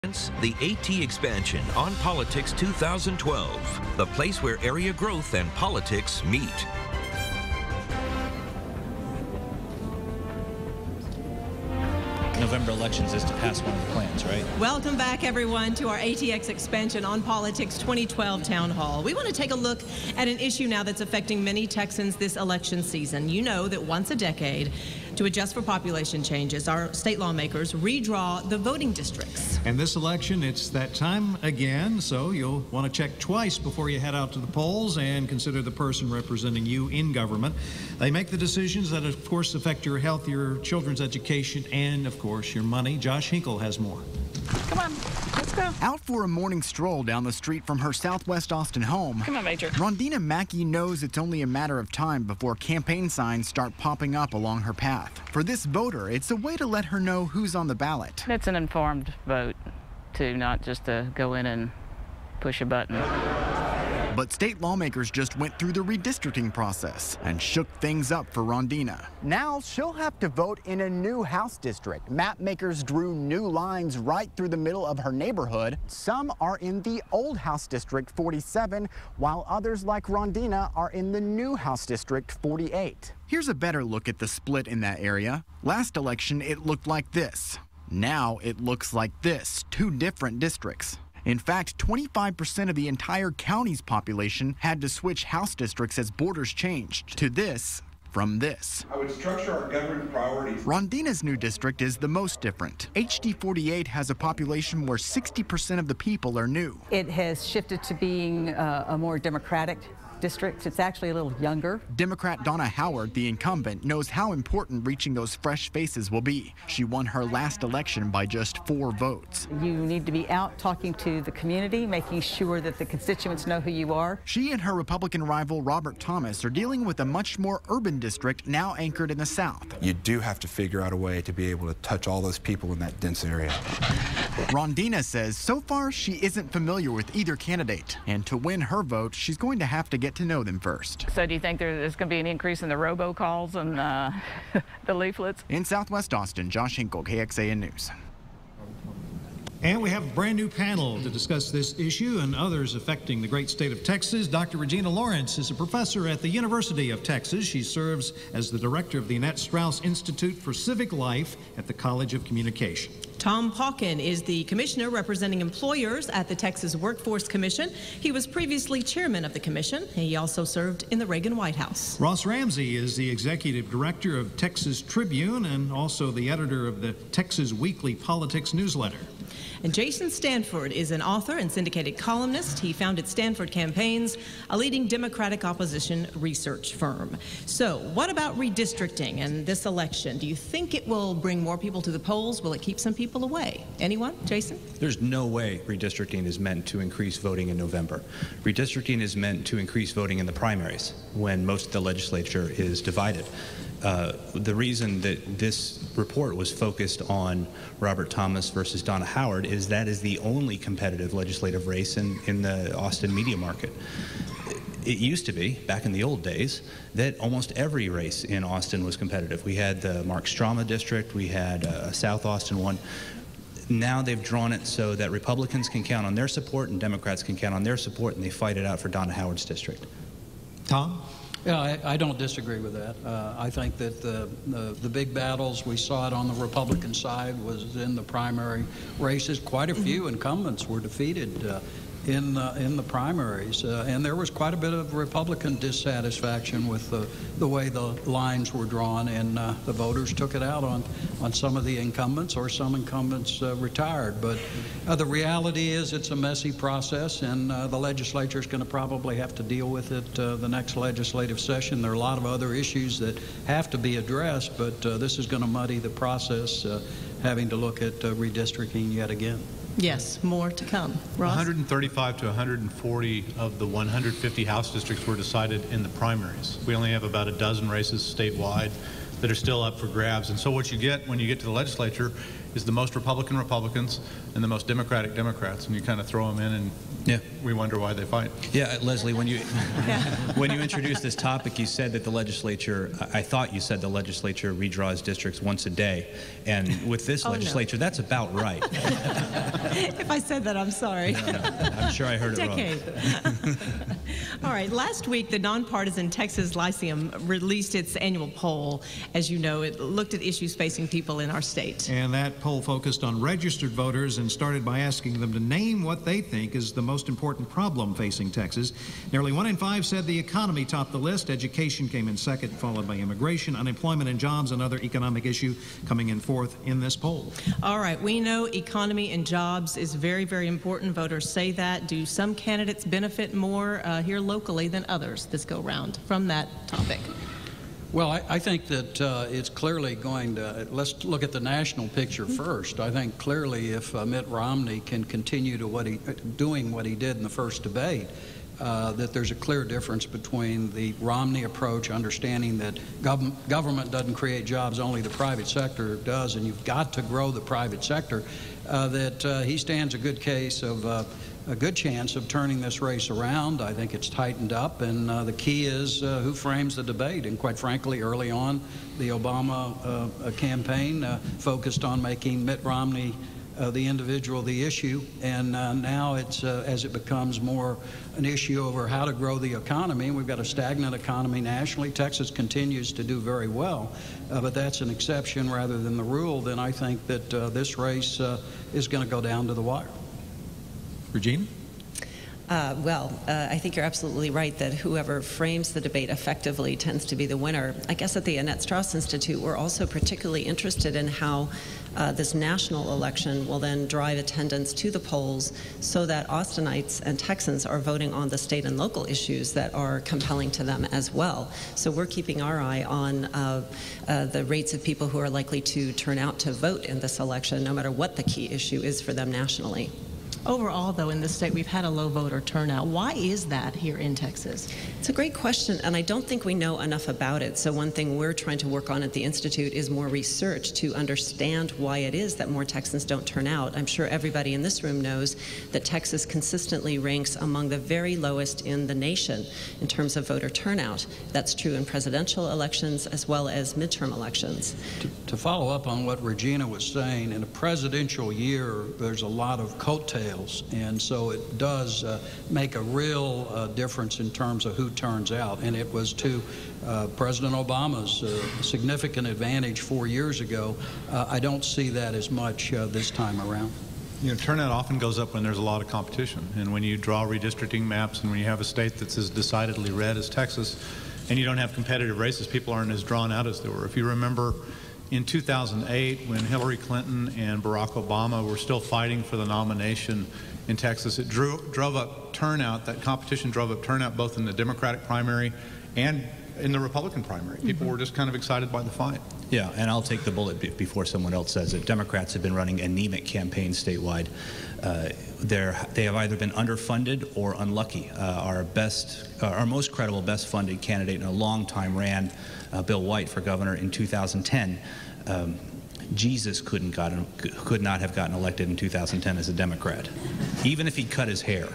The Atxpansion on Politics 2012, the place where area growth and politics meet. November elections is to pass one of the plans, right? Welcome back, everyone, to our ATX Expansion on Politics 2012 Town Hall. We want to take a look at an issue now that's affecting many Texans this election season. You know that once a decade, to adjust for population changes, our state lawmakers redraw the voting districts. And this election, it's that time again, so you'll want to check twice before you head out to the polls and consider the person representing you in government. They make the decisions that, of course, affect your health, your children's education, and, of course, your money. Josh Hinkle has more. Come on, let's go. Out for a morning stroll down the street from her Southwest Austin home. Come on, Major. Rondina Mackey knows it's only a matter of time before campaign signs start popping up along her path. For this voter, it's a way to let her know who's on the ballot. It's an informed vote, too, not just to go in and push a button. But state lawmakers just went through the redistricting process and shook things up for Rondina. Now she'll have to vote in a new House district. Map makers drew new lines right through the middle of her neighborhood. Some are in the old House District 47, while others like Rondina are in the new House District 48. Here's a better look at the split in that area. Last election, it looked like this. Now it looks like this, two different districts. In fact, 25% of the entire county's population had to switch House districts as borders changed to this from this. I would structure our government priorities. Rondina's new district is the most different. HD 48 has a population where 60% of the people are new. It has shifted to being a more democratic district. It's actually a little younger. Democrat Donna Howard, the incumbent, knows how important reaching those fresh faces will be. She won her last election by just 4 votes. You need to be out talking to the community, making sure that the constituents know who you are. She and her Republican rival Robert Thomas are dealing with a much more urban district now anchored in the South. You do have to figure out a way to be able to touch all those people in that dense area. Rondina says so far she isn't familiar with either candidate, and to win her vote, she's going to have to get to know them first. So do you think there's going to be an increase in the robocalls and the leaflets? In Southwest Austin, Josh Hinkle, KXAN News. And we have a brand new panel to discuss this issue and others affecting the great state of Texas. Dr. Regina Lawrence is a professor at the University of Texas. She serves as the director of the Annette Strauss Institute for Civic Life at the College of Communication. Tom Pauken is the commissioner representing employers at the Texas Workforce Commission. He was previously chairman of the commission. He also served in the Reagan White House. Ross Ramsey is the executive director of Texas Tribune and also the editor of the Texas Weekly Politics newsletter. And Jason Stanford is an author and syndicated columnist. He founded Stanford Campaigns, a leading Democratic opposition research firm. So what about redistricting and this election? Do you think it will bring more people to the polls? Will it keep some people away? Anyone? Jason? There's no way redistricting is meant to increase voting in November. Redistricting is meant to increase voting in the primaries when most of the legislature is divided. The reason that this report was focused on Robert Thomas versus Donna Howard is that is the only competitive legislative race in the Austin media market. It used to be, back in the old days, that almost every race in Austin was competitive. We had the Mark Strama district, we had a South Austin one. Now they've drawn it so that Republicans can count on their support and Democrats can count on their support, and they fight it out for Donna Howard's district. Tom? Yeah, I don't disagree with that. I think that the big battles, we saw it on the Republican side, was in the primary races. Quite a few incumbents were defeated in the primaries, and there was quite a bit of Republican dissatisfaction with the way the lines were drawn, and the voters took it out on some of the incumbents, or some incumbents retired. But the reality is it's a messy process, and the legislature is going to probably have to deal with it the next legislative session. There are a lot of other issues that have to be addressed, but this is going to muddy the process, having to look at redistricting yet again. Yes, more to come. Ross? 135 to 140 of the 150 House districts were decided in the primaries. We only have about a dozen races statewide that are still up for grabs. And so what you get when you get to the legislature is the most Republicans and the most Democrats, and you kind of throw them in and Yeah. We wonder why they fight. Yeah, Leslie, when you introduced this topic, you said that the legislature, I thought you said the legislature redraws districts once a day. And with this legislature, that's about right. If I said that, I'm sorry. No, I'm sure I heard it wrong. All right, last week, the nonpartisan Texas Lyceum released its annual poll. As you know, it looked at issues facing people in our state. And that poll focused on registered voters and started by asking them to name what they think is the most important problem facing Texas. Nearly 1 in 5 said the economy topped the list. Education came in second, followed by immigration, unemployment, and jobs, another economic issue coming in fourth in this poll. All right, we know economy and jobs is very, very important. Voters say that. Do some candidates benefit more here locally than others this go round from that topic? Well, I think that it's clearly going to, let's look at the national picture first. I think clearly if Mitt Romney can continue to doing what he did in the first debate, that there's a clear difference between the Romney approach, understanding that government doesn't create jobs, only the private sector does, and you've got to grow the private sector, that he stands a good case of a good chance of turning this race around. I think it's tightened up, and the key is who frames the debate. And quite frankly, early on, the Obama campaign focused on making Mitt Romney the individual the issue, and now it's as it becomes more an issue over how to grow the economy. We've got a stagnant economy nationally. Texas continues to do very well, but that's an exception rather than the rule. Then I think that this race is going to go down to the wire. Regina? I think you're absolutely right that whoever frames the debate effectively tends to be the winner. I guess at the Annette Strauss Institute, we're also particularly interested in how this national election will then drive attendance to the polls so that Austinites and Texans are voting on the state and local issues that are compelling to them as well. So we're keeping our eye on the rates of people who are likely to turn out to vote in this election, no matter what the key issue is for them nationally. Overall, though, in this state, we've had a low voter turnout. Why is that here in Texas? It's a great question, and I don't think we know enough about it. So one thing we're trying to work on at the Institute is more research to understand why it is that more Texans don't turn out. I'm sure everybody in this room knows that Texas consistently ranks among the very lowest in the nation in terms of voter turnout. That's true in presidential elections as well as midterm elections. To follow up on what Regina was saying, in a presidential year, there's a lot of coattails. And so it does make a real difference in terms of who turns out. And it was to President Obama's significant advantage 4 years ago. I don't see that as much this time around. You know, turnout often goes up when there's a lot of competition. And when you draw redistricting maps and when you have a state that's as decidedly red as Texas and you don't have competitive races, people aren't as drawn out as they were. If you remember, in 2008, when Hillary Clinton and Barack Obama were still fighting for the nomination in Texas, it drove up turnout. That competition drove up turnout both in the Democratic primary and in the Republican primary. People were just kind of excited by the fight. Yeah, and I'll take the bullet before someone else says it. Democrats have been running anemic campaigns statewide. They have either been underfunded or unlucky. Our most credible, best funded candidate in a long time ran Bill White for governor in 2010. Jesus could not have gotten elected in 2010 as a Democrat, even if he cut his hair.